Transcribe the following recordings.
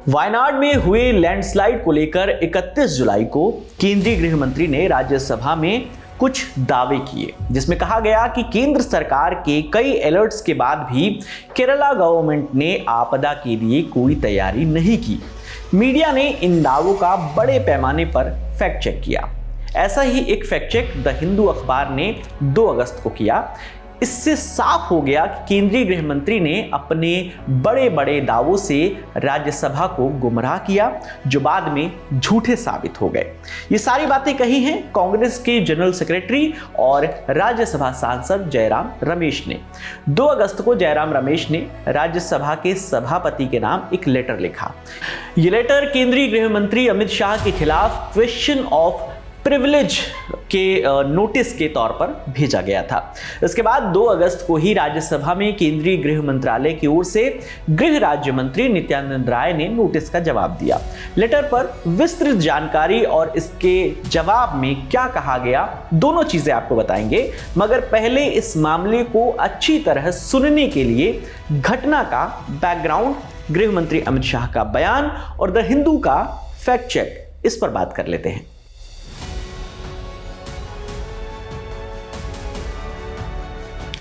वायनाड में हुए लैंडस्लाइड को लेकर 31 जुलाई को केंद्रीय गृह मंत्री ने राज्यसभा में कुछ दावे किए, जिसमें कहा गया कि केंद्र सरकार के कई अलर्ट्स के बाद भी केरला गवर्नमेंट ने आपदा के लिए कोई तैयारी नहीं की। मीडिया ने इन दावों का बड़े पैमाने पर फैक्ट चेक किया। ऐसा ही एक फैक्ट चेक द हिंदू अखबार ने 2 अगस्त को किया। इससे साफ हो गया कि केंद्रीय गृह मंत्री ने अपने बड़े बड़े दावों से राज्यसभा को गुमराह किया, जो बाद में झूठे साबित हो गए। ये सारी बातें कही हैं कांग्रेस के जनरल सेक्रेटरी और राज्यसभा सांसद जयराम रमेश ने। 2 अगस्त को जयराम रमेश ने राज्यसभा के सभापति के नाम एक लेटर लिखा। ये लेटर केंद्रीय गृह मंत्री अमित शाह के खिलाफ क्वेश्चन ऑफ प्रिविलेज के नोटिस के तौर पर भेजा गया था। इसके बाद 2 अगस्त को ही राज्यसभा में केंद्रीय गृह मंत्रालय की ओर से गृह राज्य मंत्री नित्यानंद राय ने नोटिस का जवाब दिया। लेटर पर विस्तृत जानकारी और इसके जवाब में क्या कहा गया, दोनों चीजें आपको बताएंगे। मगर पहले इस मामले को अच्छी तरह सुनने के लिए घटना का बैकग्राउंड, गृह मंत्री अमित शाह का बयान और द हिंदू का फैक्ट चेक, इस पर बात कर लेते हैं।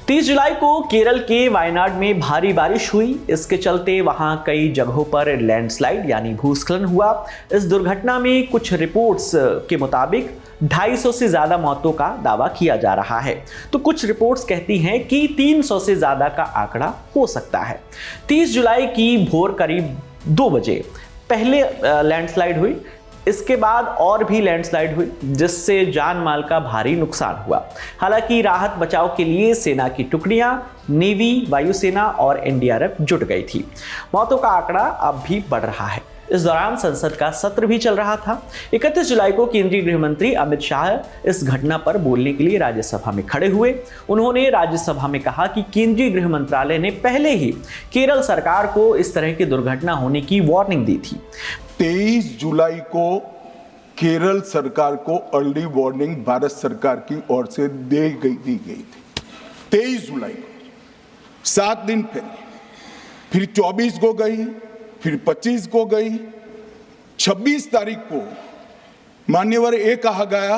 30 जुलाई को केरल के वायनाड में भारी बारिश हुई। इसके चलते वहां कई जगहों पर लैंडस्लाइड यानी भूस्खलन हुआ। इस दुर्घटना में कुछ रिपोर्ट्स के मुताबिक 250 से ज्यादा मौतों का दावा किया जा रहा है, तो कुछ रिपोर्ट्स कहती हैं कि 300 से ज्यादा का आंकड़ा हो सकता है। 30 जुलाई की भोर करीब 2 बजे पहले लैंडस्लाइड हुई। इसके बाद और भी लैंडस्लाइड हुई, जिससे जान माल का भारी नुकसान हुआ। हालांकि राहत बचाव के लिए सेना की टुकड़ियां, नेवी, वायुसेना और एनडीआरएफ जुट गई थी। मौतों का आंकड़ा अब भी बढ़ रहा है। इस दौरान संसद का सत्र भी चल रहा था। 31 जुलाई को केंद्रीय गृह मंत्री अमित शाह इस घटना पर बोलने के लिए राज्यसभा में खड़े हुए। उन्होंने राज्यसभा में कहा कि केंद्रीय गृह मंत्रालय ने पहले ही केरल सरकार को इस तरह की दुर्घटना होने की वार्निंग दी थी। 23 जुलाई को केरल सरकार को अर्ली वार्निंग भारत सरकार की ओर से दी गई थी। 23 जुलाई को 7 दिन पहले, फिर 24 को गई, फिर 25 को गई। 26 तारीख को मान्यवर ये कहा गया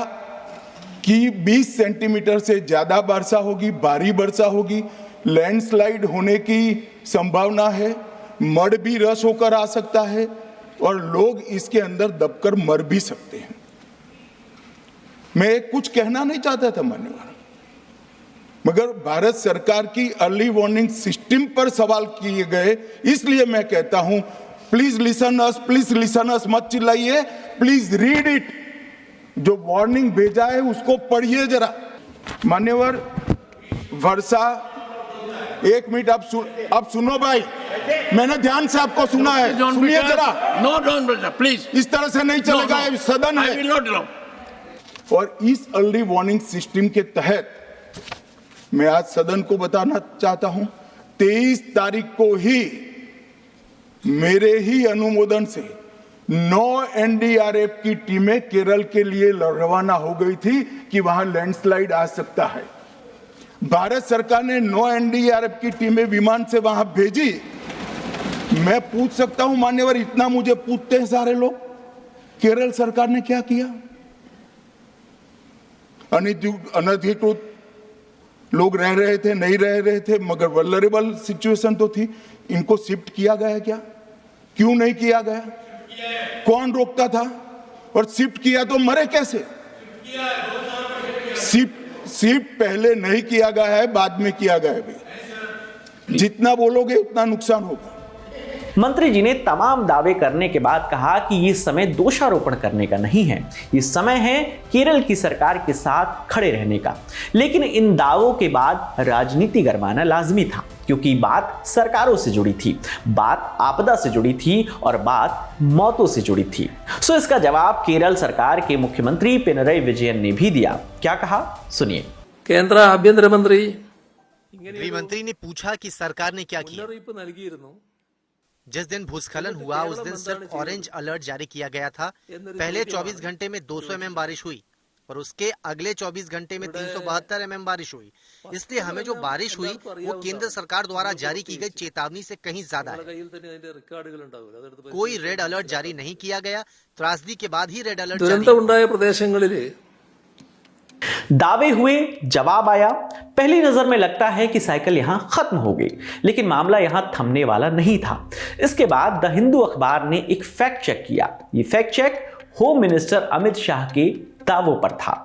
कि 20 सेंटीमीटर से ज्यादा वर्षा होगी, भारी वर्षा होगी, लैंडस्लाइड होने की संभावना है, मड भी रस होकर आ सकता है और लोग इसके अंदर दबकर मर भी सकते हैं। मैं कुछ कहना नहीं चाहता था मान्यवर, मगर भारत सरकार की अर्ली वार्निंग सिस्टम पर सवाल किए गए, इसलिए मैं कहता हूं प्लीज लिसन अस, मत चिल्लाइए, प्लीज रीड इट। जो वार्निंग भेजा है उसको पढ़िए जरा। मान्यवर, वर्षा, 1 मिनट आप सुनो भाई, मैंने ध्यान से आपको सुना है, सुनिए जरा। नो डोंट प्लीज, इस तरह से नहीं चलेगा, सदन है। और इस अर्ली वार्निंग सिस्टम के तहत मैं आज सदन को बताना चाहता हूं, 23 तारीख को ही मेरे ही अनुमोदन से 9 एनडीआरएफ की टीमें केरल के लिए रवाना हो गई थी कि वहां लैंडस्लाइड आ सकता है। भारत सरकार ने 9 एनडीआरएफ की टीमें विमान से वहां भेजी। मैं पूछ सकता हूं मान्यवर, इतना मुझे पूछते हैं सारे लोग, केरल सरकार ने क्या किया? अनधिकृत लोग रह रहे थे, नहीं रह रहे थे, मगर वल्नरेबल सिचुएशन तो थी। इनको शिफ्ट किया गया क्या? क्यों नहीं किया गया? कौन रोकता था? और शिफ्ट किया तो मरे कैसे? शिफ्ट पहले नहीं किया गया है, बाद में किया गया है। जितना बोलोगे उतना नुकसान होगा। मंत्री जी ने तमाम दावे करने के बाद कहा कि ये समय दोषारोपण करने का नहीं है, ये समय है केरल की सरकार के साथ खड़े रहने का। लेकिन इन दावों के बाद राजनीति गरमाना लाजमी था, क्योंकि बात सरकारों से जुड़ी थी, बात आपदा से जुड़ी थी और बात मौतों से जुड़ी थी। सो इसका जवाब केरल सरकार के मुख्यमंत्री पिनरई विजयन ने भी दिया। क्या कहा, सुनिए। केंद्र आभ्यंतर मंत्री गृह मंत्री ने पूछा कि सरकार ने क्या किया। जिस दिन भूस्खलन हुआ उस दिन सिर्फ ऑरेंज अलर्ट जारी किया गया था। पहले 24 घंटे में 200 mm बारिश हुई पर उसके अगले 24 घंटे में 372 mm बारिश हुई। इसलिए हमें जो बारिश हुई वो केंद्र सरकार द्वारा जारी की गई चेतावनी से कहीं ज्यादा है। कोई रेड अलर्ट जारी नहीं किया गया। त्रासदी के बाद ही रेड अलर्ट ദുരന്തമുണ്ടായ പ്രദേശങ്ങളിലെ दावे हुए, जवाब आया। पहली नजर में लगता है कि साइकिल यहां खत्म हो गई, लेकिन मामला यहां थमने वाला नहीं था। इसके बाद द हिंदू अखबार ने एक फैक्ट चेक किया। ये fact check home minister Amit Shah के दावों पर था।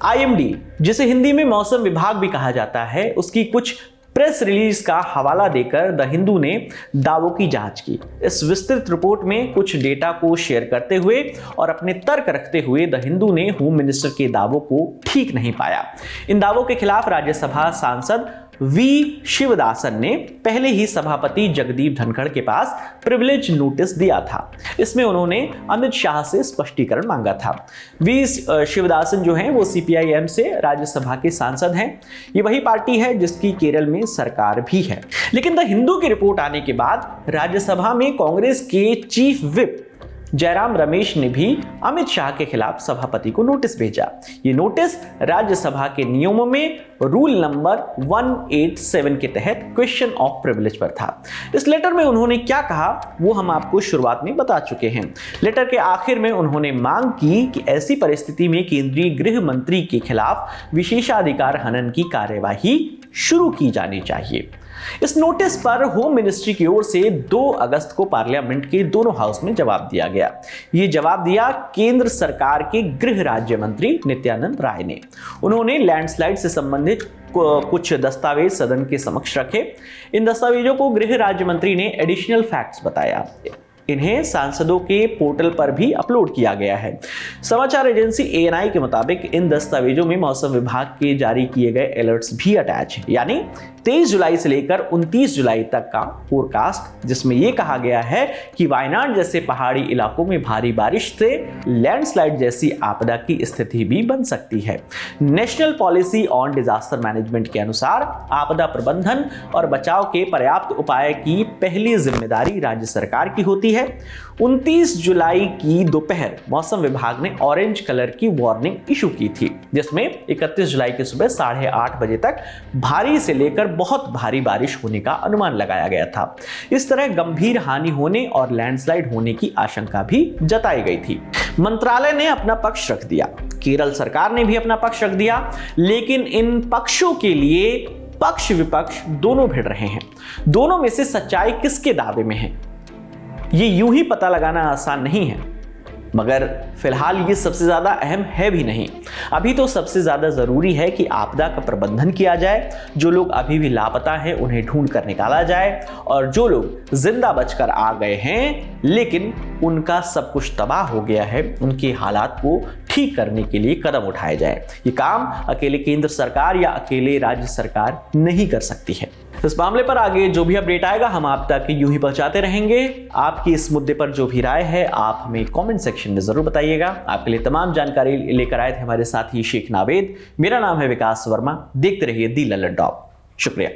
आईएमडी, जिसे हिंदी में मौसम विभाग भी कहा जाता है, उसकी कुछ प्रेस रिलीज का हवाला देकर द हिंदू ने दावों की जांच की। इस विस्तृत रिपोर्ट में कुछ डेटा को शेयर करते हुए और अपने तर्क रखते हुए द हिंदू ने होम मिनिस्टर के दावों को ठीक नहीं पाया। इन दावों के खिलाफ राज्यसभा सांसद वी शिवदासन ने पहले ही सभापति जगदीप धनखड़ के पास प्रिविलेज नोटिस दिया था। इसमें उन्होंने अमित शाह से स्पष्टीकरण मांगा था। वी शिवदासन जो हैं वो सीपीआईएम से राज्यसभा के सांसद हैं। ये वही पार्टी है जिसकी केरल में सरकार भी है। लेकिन द हिंदू की रिपोर्ट आने के बाद राज्यसभा में कांग्रेस के चीफ व्हिप जयराम रमेश ने भी अमित शाह के खिलाफ सभापति को नोटिस भेजा। ये नोटिस राज्यसभा के नियमों में रूल नंबर 187 के तहत क्वेश्चन ऑफ प्रिविलेज पर था। इस लेटर में उन्होंने क्या कहा वो हम आपको शुरुआत में बता चुके हैं। लेटर के आखिर में उन्होंने मांग की कि ऐसी परिस्थिति में केंद्रीय गृह मंत्री के खिलाफ विशेषाधिकार हनन की कार्यवाही शुरू की जानी चाहिए। इस नोटिस पर होम मिनिस्ट्री की ओर से 2 अगस्त को पार्लियामेंट के दोनों हाउस में जवाब दिया गया। यह जवाब दिया केंद्र सरकार के गृह राज्य मंत्री नित्यानंद राय ने। उन्होंने लैंडस्लाइड से संबंधित कुछ दस्तावेज सदन के समक्ष रखे। इन दस्तावेजों को गृह राज्य मंत्री ने एडिशनल फैक्ट्स बताया। इन्हें सांसदों के पोर्टल पर भी अपलोड किया गया है। समाचार एजेंसी एएनआई के मुताबिक इन दस्तावेजों में मौसम विभाग के जारी किए गए अलर्ट्स भी अटैच हैं, यानी 23 जुलाई से लेकर 29 जुलाई तक का फोरकास्ट, जिसमें यह कहा गया है कि वायनाड जैसे पहाड़ी इलाकों में भारी बारिश से लैंडस्लाइड जैसी आपदा की स्थिति भी बन सकती है। National policy on disaster management के अनुसार आपदा प्रबंधन और बचाव के पर्याप्त उपाय की पहली जिम्मेदारी राज्य सरकार की होती है। 29 जुलाई की दोपहर मौसम विभाग ने ऑरेंज कलर की वार्निंग इशू की थी, जिसमें 31 जुलाई की सुबह 8:30 बजे तक भारी से लेकर बहुत भारी बारिश होने का अनुमान लगाया गया था। इस तरह गंभीर हानि होने और लैंडस्लाइड होने की आशंका भी जताई गई थी। मंत्रालय ने अपना पक्ष रख दिया, केरल सरकार ने भी अपना पक्ष रख दिया, लेकिन इन पक्षों के लिए पक्ष विपक्ष दोनों भिड़ रहे हैं। दोनों में से सच्चाई किसके दावे में है, ये यूं ही पता लगाना आसान नहीं है, मगर फिलहाल ये सबसे ज्यादा अहम है भी नहीं। अभी तो सबसे ज्यादा जरूरी है कि आपदा का प्रबंधन किया जाए। जो लोग अभी भी लापता हैं उन्हें ढूंढ कर निकाला जाए, और जो लोग जिंदा बचकर आ गए हैं लेकिन उनका सब कुछ तबाह हो गया है, उनके हालात को ठीक करने के लिए कदम उठाए जाए। ये काम अकेले केंद्र सरकार या अकेले राज्य सरकार नहीं कर सकती है। इस मामले पर आगे जो भी अपडेट आएगा हम आप तक यूं ही पहुंचाते रहेंगे। आपकी इस मुद्दे पर जो भी राय है आप हमें कमेंट सेक्शन में जरूर बताइएगा। आपके लिए तमाम जानकारी लेकर आए थे हमारे साथी शेख नावेद। मेरा नाम है विकास वर्मा। देखते रहिए दी लल्लन टॉप। शुक्रिया।